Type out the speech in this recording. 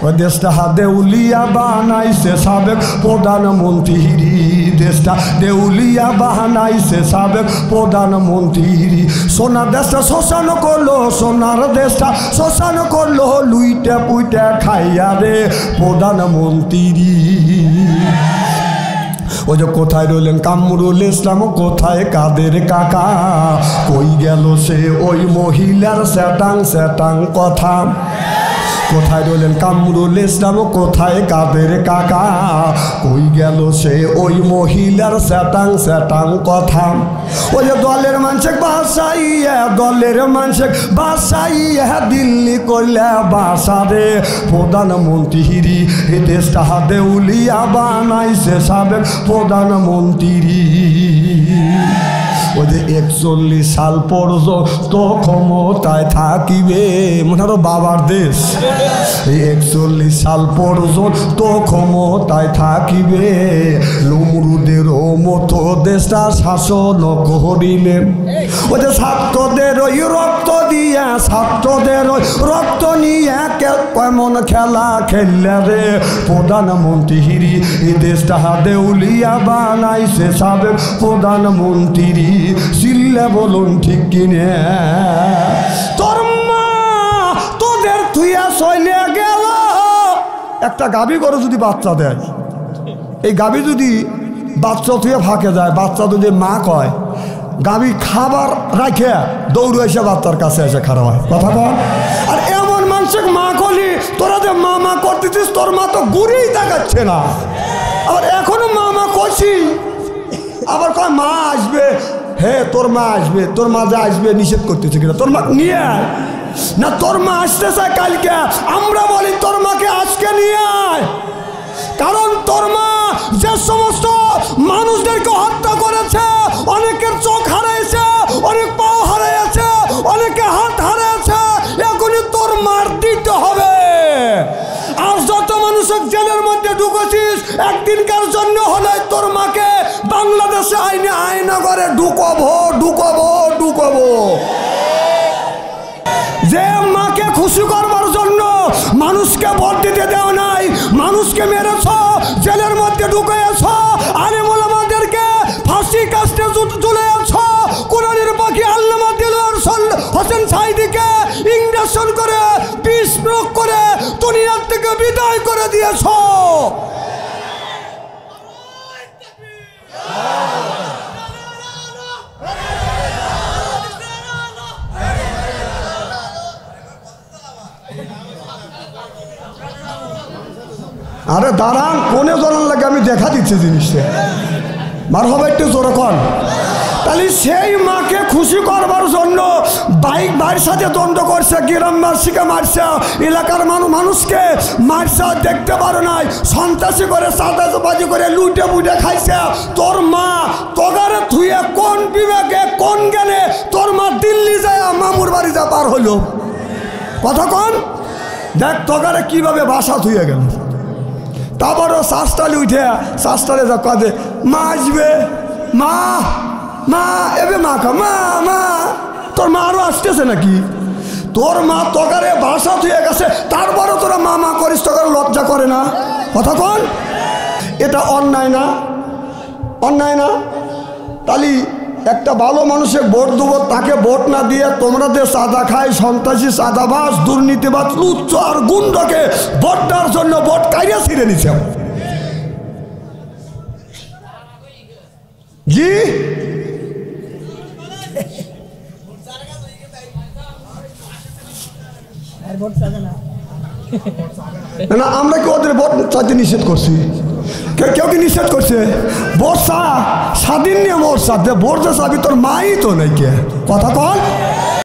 ওই দেশটা দেউলিয়া বানাইছে সাবেক প্রধানমন্ত্রী, দেশটা দেউলিয়া বানাইছে সাবেক প্রধানমন্ত্রী। সোনার দেশটা শ্মশান করলো, সোনার দেশটা শ্মশান করলো, লুইটা পুইটা খাইয়া রে প্রধানমন্ত্রী। ওই যে কোথায় রইলেন কামরুল ইসলাম, কোথায় কাদের কাকা, কই গেল সে ওই মহিলার স্যাটাং স্যাটাং কথা। কোথায় রইলেন কামরুল ইসলাম, কোথায় কাদের কাকা, কই গেল সে ওই মহিলার স্যাটাং স্যাটাং কথা। ওই যে দলের মানুষ বাসাইয়া, দলের মানুষ বাসাইয়া দিল্লি করলে বাসা রে প্রধানমন্ত্রী। এ দেশটা দেউলিয়া বানাইছে সাবেক প্রধানমন্ত্রী। ওই যে 41 সাল পর্যন্ত ক্ষমতায় থাকিবে, মনে হলো বাবার দেশ। এই 41 সাল পর্যন্ত ক্ষমতায় থাকিবে, নমরুদেরও মতো দেশটা শাসন করিলে। ওই যে ছাত্রদের ওই রক্ত দিয়া, ছাত্রদের ওই রক্ত নিয়ে কেমন খেলা খেললে রে প্রধানমন্ত্রী। এই দেশটা দেউলিয়া বানাইছে সাবেক প্রধানমন্ত্রী। চিল্লে বলুন ঠিক কিনে। তোর মা তোদের থুইয়া চলে গেল। একটা গাভী গরু যদি বাচ্চা দেয়, এই গাভী যদি বাচ্চা থুয়ে ফাঁকে যায়, বাচ্চা যদি মা কয়, গাভী খাবার রাখে দৌড়ে এসে বাচ্চার কাছে এসে খারাপ হয়, কথা বল। আর এমন মানুষের মা কলি তোরা যে মা মা করতেছিস, তোর মা তো ঘুরেই দেখাচ্ছে না। আবার এখনো মা মা করছি, আবার কয় মা আসবে। হে তোর মা আসবে, তোর মা যা আসবে নিষেধ করতেছে কিনা, তোর মা নিয়ে আয় না, তোর মা আসতেছে কালকে, আমরা বলি তোর মাকে আজকে নিয়ে আয়। কারণ তোর মা যে সমস্ত মানুষদেরকে হত্যা করেছে, অনেকের চোখ হারাইছে, অনেক পাও হারাইছে, অনেকে হাত হারাইছে, এখনই তোর মার দিতে হবে। আর যত মানুষের জেলের মধ্যে ঢুকেছিস, একদিনকার জন্য হলে তোর মাকে বাংলাদেশে আইনে আয়না করে ঢুকবো ঢুকবো ঢুকবো। যে মাকে খুশি করবার জন্য মানুষকে ভোট দিতে দেও নাই, মানুষকে মেরেছ, জেলের মধ্যে ঢুকেছ, আলেম ওলামাদেরকে ফাঁসি কাস্টে ঝুলিয়েছ, কোরআনের পাখি আল্লামা দিলওয়ার হোসেন সাঈদীকে ইঞ্জেকশন করে বিষ প্রয়োগ করে দুনিয়ার থেকে বিদায় করে দিয়েছ। আরে দাঁড়ান, কোনে জোরান লাগে আমি দেখা দিচ্ছি জিনিসটা, মার হবে একটু জোরে কন। তাহলে সেই মাকে খুশি করবার জন্য বাইক ভাইয়ের সাথে দ্বন্দ্ব করছে, গ্রামবাসীকে মারছে, এলাকার মানুষকে মারছে, দেখতে পারো নাই, সন্ত্রাসী করে চাঁদাবাজি করে লুটে বুটে খাইছে। তোর মা তোগারে থুয়ে কোন বিবেকে কোন জ্ঞানে তোর মা দিল্লি যায় মামুর বাড়ি যা পার হলো, কথা কন। দেখ তোগারে কিভাবে বাসা থুয়ে গেল। তারপরও শ্বাসটালি উঠে শ্বাসটালে যা কাঁদে, মা আসবে, মা মা এবে মা খা, মা মা। তোর মা আরও আসতেছে নাকি? তোর মা তোকারে বাসা থুয়ে গেছে, তারপরও তোরা মা মা করিস, তোকার লজ্জা করে না, কথা কন। এটা অন্যায় না? অন্যায় না? তাহলে একটা ভালো মানুষের ভোট দেবো, তাকে ভোট না দিয়ে তোমরা যে চাঁদা খাই, সন্ত্রাসী, চাঁদাবাজ, দুর্নীতিবাজ, লুচ্চ আর গুন্ডকে ভোট দেওয়ার জন্য ভোট কাইরে ছিঁড়ে নিছে। জি না, আমরা কি ওদের ভোট চাইতে নিষেধ করছি? কেউ কি নিষেধ করছে? ভোট স্বাধীন নিয়ে ভোট চাচ্ছে, ভোট যে চাবি তোর মাই তো নাই, কে কথা কল।